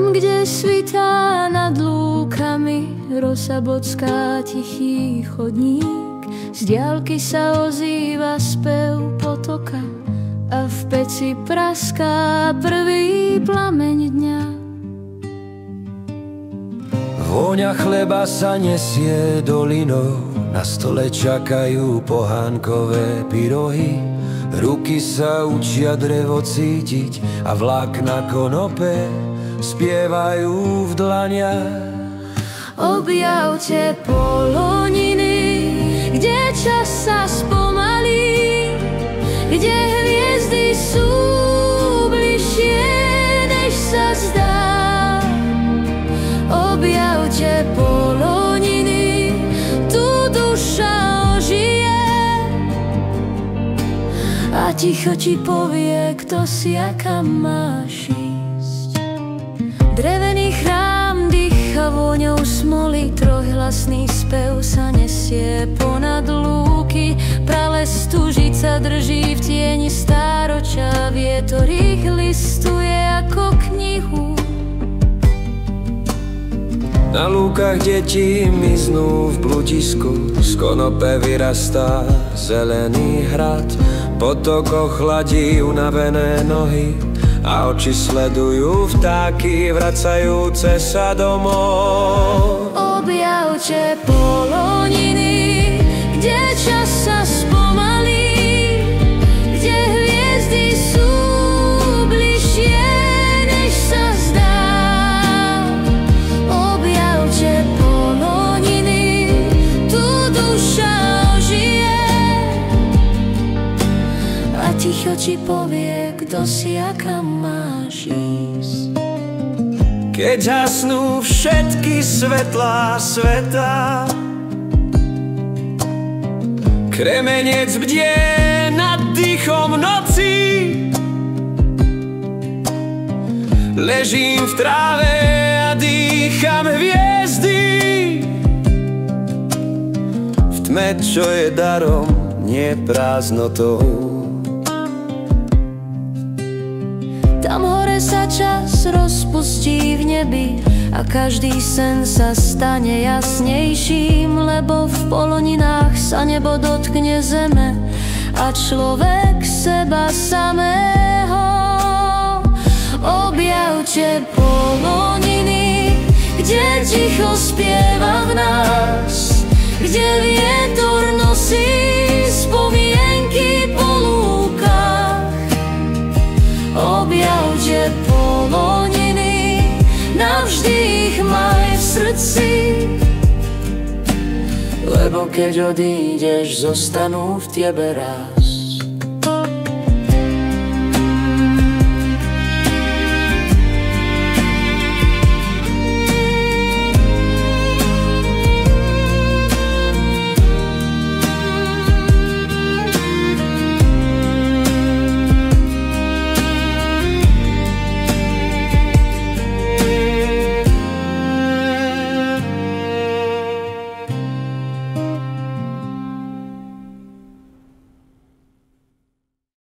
Tam, kde svitá nad lúkami rosa bocká tichý chodník, z diaľky sa ozýva spev potoka a v peci praská prvý plameň dňa. Vôňa chleba sa nesie dolinou, na stole čakajú pohánkové pyrohy. Ruky sa učia drevo cítiť a vlákna konope spievajú v dlaniach. Objavte poloniny, kde čas sa spomalí, kde hviezdy sú bližšie, než sa zdá. Objavte poloniny, tu duša ožije a ticho ti povie, kto si a kam máš ísť. Drevený chrám dýcha vôňou smoly, trojhlasný spev sa nesie ponad lúky. Prales tužica drží v tieni stáročia, vietor ich listuje ako knihu. Na lúkach deti miznú v bludisku, z konope vyrastá zelený hrad. Potok ochladí unavené nohy a oči sledujú vtáky vracajúce sa domov. Objavte poloniny, kde čas sa spomalí, kde hviezdy sú bližšie, než sa zdá. Objavte poloniny, tu duša ožije a ticho ti povie, kto si a kam máš ísť. Keď hasnú všetky svetlá sveta, kremenec bdie nad dýchom noci. Ležím v tráve a dýcham hviezdy, v tme, čo je darom, nie prázdnotou. Tam hore sa čas rozpustí v nebi a každý sen sa stane jasnejším, lebo v poloninách sa nebo dotkne zeme a človek seba samého. Objavte poloniny, kde ticho spieva v nás, kde vietor nosí spomienky po lúkach. Objavte poloniny, navždy ich maj v srdci, lebo keď odídeš, zostanú v tebe raz.